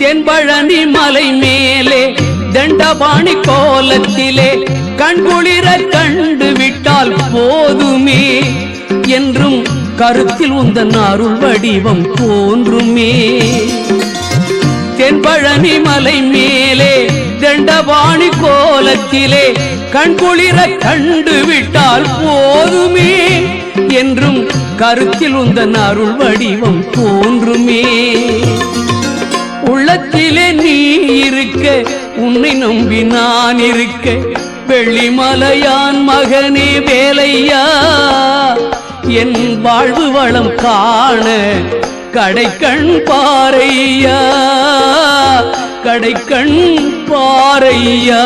தென்பழனி மலை மேலே தண்டபாணி கோலத்திலே கண்குளிர கண்டு விட்டால் போதுமே என்றும் கருத்தில் உந்தன் அருள் வடிவம் தோன்றுமே. தென்பழனி மலை மேலே தண்டபாணி கோலத்திலே கண்குளிர கண்டு விட்டால் போதுமே என்றும் கருத்தில் உந்தன் அருள் வடிவம் தோன்றுமே. உள்ளத்திலே நீ இருக்க உன்னை நம்பி நான் இருக்க வெள்ளிமலையான் மகனே வேலையா என் வாழ்வு வளம் காண கடைக்கண் பாரையா கடைக்கண் பாரையா.